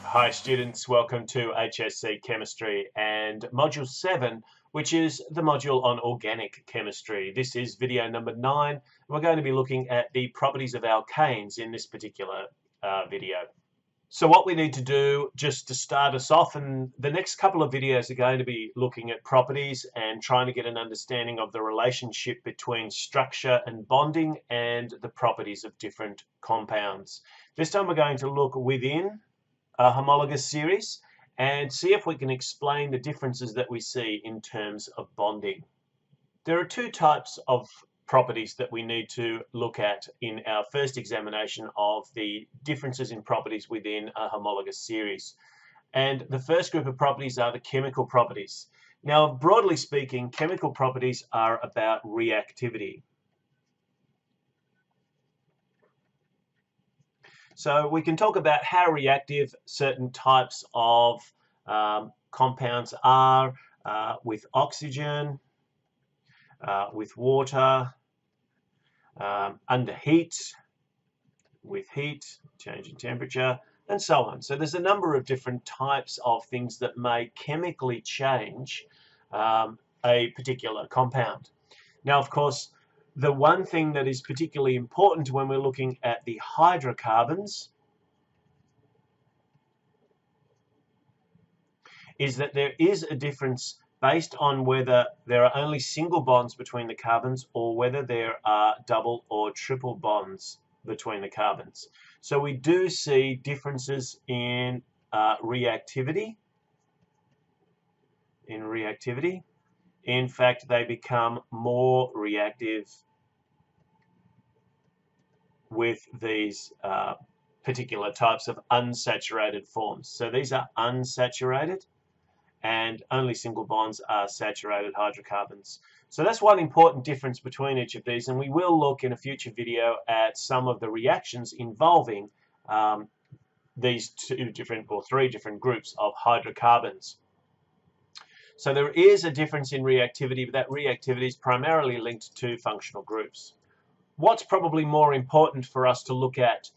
Hi students, welcome to HSC Chemistry and Module 7, which is the module on organic chemistry. This is video number 9. We're going to be looking at the properties of alkanes in this particular video. So what we need to do just to start us off, and the next couple of videos are going to be looking at properties and trying to get an understanding of the relationship between structure and bonding and the properties of different compounds. This time we're going to look within a homologous series and see if we can explain the differences that we see in terms of bonding. There are two types of properties that we need to look at in our first examination of the differences in properties within a homologous series. And the first group of properties are the chemical properties. Now, broadly speaking, chemical properties are about reactivity. So we can talk about how reactive certain types of compounds are with oxygen, with water, under heat, with heat, change in temperature, and so on. So there's a number of different types of things that may chemically change a particular compound. Now, of course, the one thing that is particularly important when we're looking at the hydrocarbons is that there is a difference based on whether there are only single bonds between the carbons or whether there are double or triple bonds between the carbons. So we do see differences in reactivity. In fact, they become more reactive with these particular types of unsaturated forms. So these are unsaturated, and only single bonds are saturated hydrocarbons. So that's one important difference between each of these, and we will look in a future video at some of the reactions involving these two different or three different groups of hydrocarbons. So there is a difference in reactivity, but that reactivity is primarily linked to functional groups. What's probably more important for us to look at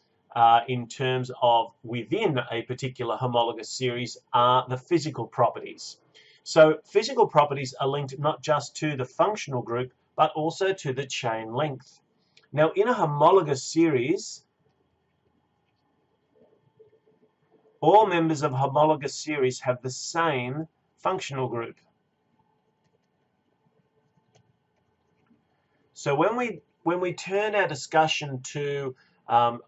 in terms of within a particular homologous series are the physical properties. So physical properties are linked not just to the functional group, but also to the chain length. Now, in a homologous series, all members of a homologous series have the same functional group. So when we turn our discussion to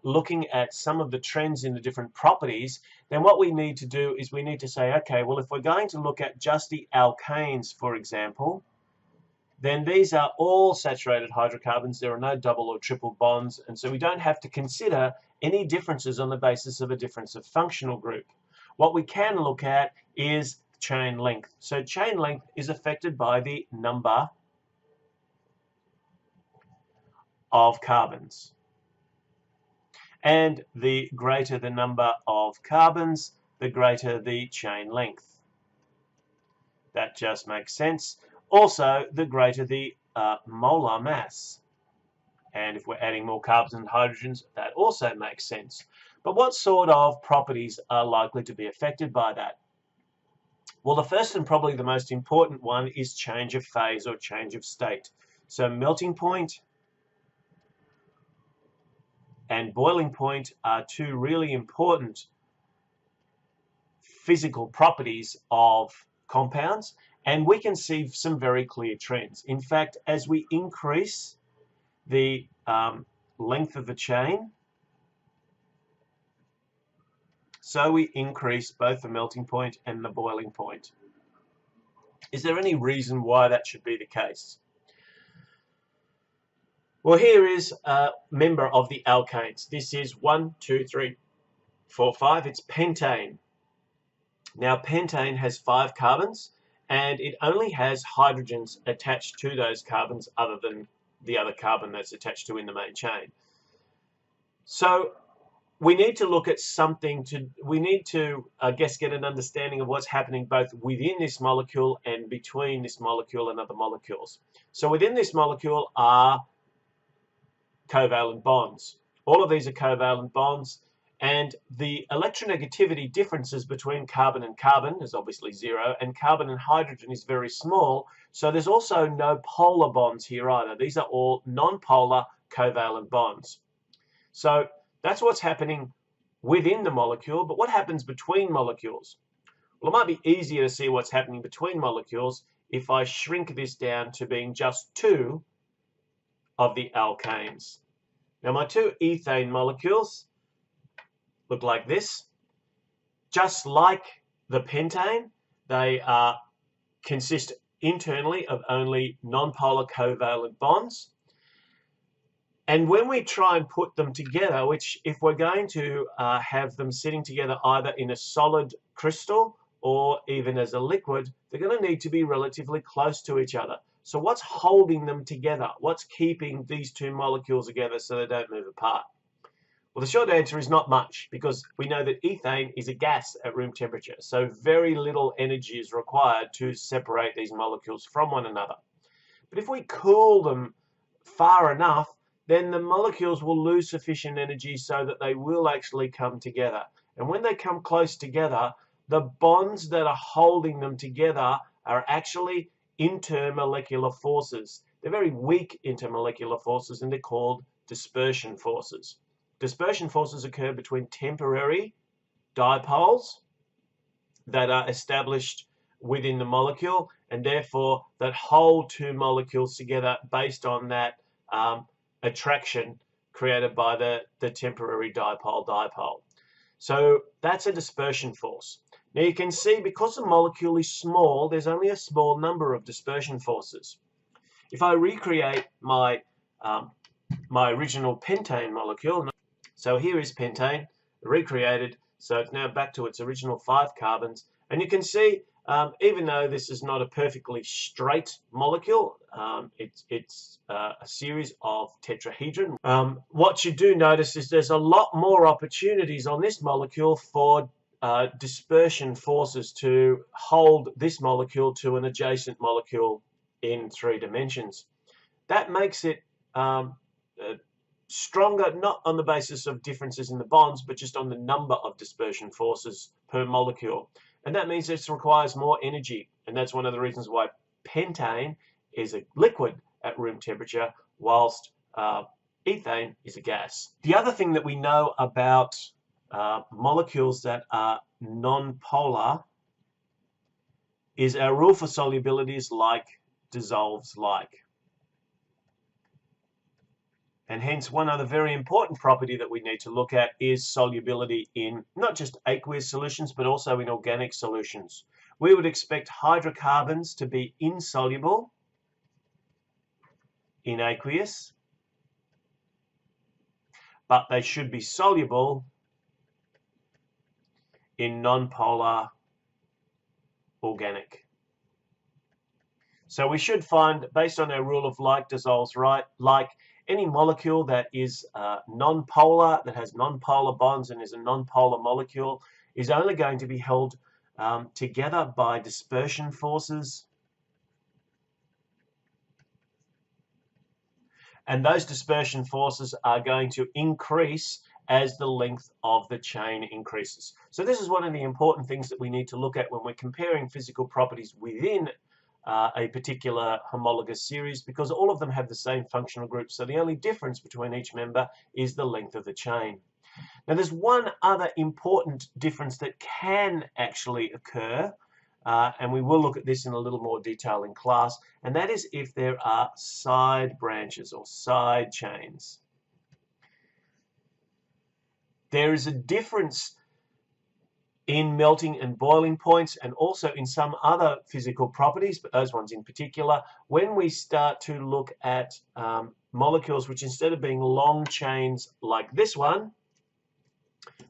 looking at some of the trends in the different properties, then what we need to do is we need to say, okay, well, if we're going to look at just the alkanes, for example, then these are all saturated hydrocarbons. There are no double or triple bonds, and so we don't have to consider any differences on the basis of a difference of functional group. What we can look at is chain length. So chain length is affected by the number of carbons. And the greater the number of carbons, the greater the chain length. That just makes sense. Also, the greater the molar mass. And if we're adding more carbons and hydrogens, that also makes sense. But what sort of properties are likely to be affected by that? Well, the first and probably the most important one is change of phase or change of state. So melting point and boiling point are two really important physical properties of compounds, and we can see some very clear trends. In fact, as we increase the length of the chain, so we increase both the melting point and the boiling point. Is there any reason why that should be the case? Well, here is a member of the alkanes. This is 1, 2, 3, 4, 5. It's pentane. Now, pentane has 5 carbons, and it only has hydrogens attached to those carbons other than the other carbon that's attached to in the main chain. So we need to look at something we need to, I guess, get an understanding of what's happening both within this molecule and between this molecule and other molecules. So within this molecule are covalent bonds. All of these are covalent bonds, and the electronegativity differences between carbon and carbon is obviously zero, and carbon and hydrogen is very small, so there's also no polar bonds here either. These are all non-polar covalent bonds. So that's what's happening within the molecule, but what happens between molecules? Well, it might be easier to see what's happening between molecules if I shrink this down to being just two of the alkanes. Now my two ethane molecules look like this. Just like the pentane, they consist internally of only nonpolar covalent bonds. And when we try and put them together, which if we're going to have them sitting together either in a solid crystal or even as a liquid, they're going to need to be relatively close to each other. So what's holding them together? What's keeping these two molecules together so they don't move apart? Well, the short answer is not much, because we know that ethane is a gas at room temperature, so very little energy is required to separate these molecules from one another. But if we cool them far enough, then the molecules will lose sufficient energy so that they will actually come together. And when they come close together, the bonds that are holding them together are actually intermolecular forces. They're very weak intermolecular forces, and they're called dispersion forces. Dispersion forces occur between temporary dipoles that are established within the molecule, and therefore that hold two molecules together based on that attraction created by the temporary dipole. So that's a dispersion force. Now you can see, because the molecule is small, there's only a small number of dispersion forces. If I recreate my original pentane molecule, so here is pentane recreated, so it's now back to its original 5 carbons, and you can see even though this is not a perfectly straight molecule, it's a series of tetrahedron. What you do notice is there's a lot more opportunities on this molecule for dispersion forces to hold this molecule to an adjacent molecule in 3 dimensions. That makes it stronger, not on the basis of differences in the bonds, but just on the number of dispersion forces per molecule. And that means it requires more energy. And that's one of the reasons why pentane is a liquid at room temperature, whilst ethane is a gas. The other thing that we know about molecules that are non-polar is our rule for solubility is like dissolves like. And hence, one other very important property that we need to look at is solubility in not just aqueous solutions, but also in organic solutions. We would expect hydrocarbons to be insoluble in aqueous, but they should be soluble in non-polar organic. So we should find, based on our rule of like dissolves like, any molecule that is non-polar, that has non-polar bonds and is a non-polar molecule, is only going to be held together by dispersion forces. And those dispersion forces are going to increase as the length of the chain increases. So this is one of the important things that we need to look at when we're comparing physical properties within a particular homologous series, because all of them have the same functional group. So the only difference between each member is the length of the chain. Now there's one other important difference that can actually occur, and we will look at this in a little more detail in class, and that is if there are side branches or side chains. There is a difference in melting and boiling points, and also in some other physical properties, but those ones in particular, when we start to look at molecules which, instead of being long chains like this one,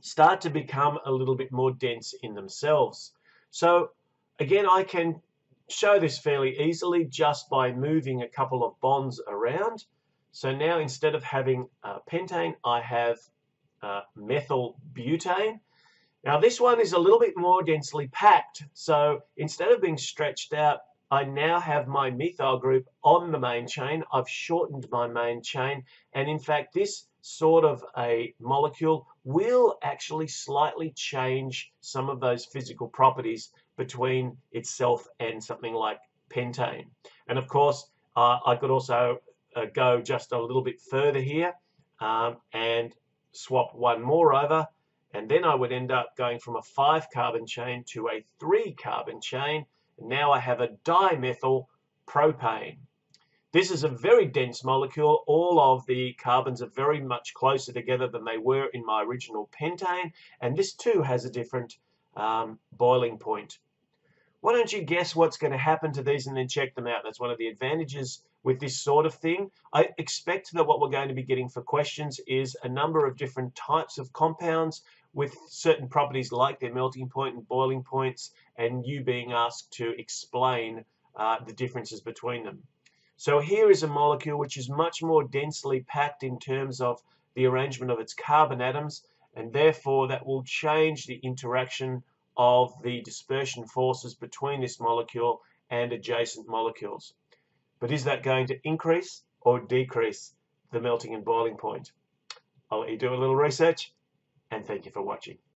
start to become a little bit more dense in themselves. So again, I can show this fairly easily just by moving a couple of bonds around. So now, instead of having pentane, I have methyl butane. Now this one is a little bit more densely packed, so instead of being stretched out, I now have my methyl group on the main chain. I've shortened my main chain, and in fact this sort of a molecule will actually slightly change some of those physical properties between itself and something like pentane. And of course I could also go just a little bit further here and swap one more over, and then I would end up going from a 5-carbon chain to a 3-carbon chain. Now I have a dimethyl propane. This is a very dense molecule. All of the carbons are very much closer together than they were in my original pentane, and this too has a different boiling point. Why don't you guess what's going to happen to these and then check them out? That's one of the advantages with this sort of thing. I expect that what we're going to be getting for questions is a number of different types of compounds with certain properties like their melting point and boiling points, and you being asked to explain the differences between them. So here is a molecule which is much more densely packed in terms of the arrangement of its carbon atoms, and therefore that will change the interaction of the dispersion forces between this molecule and adjacent molecules. But is that going to increase or decrease the melting and boiling point? I'll let you do a little research, and thank you for watching.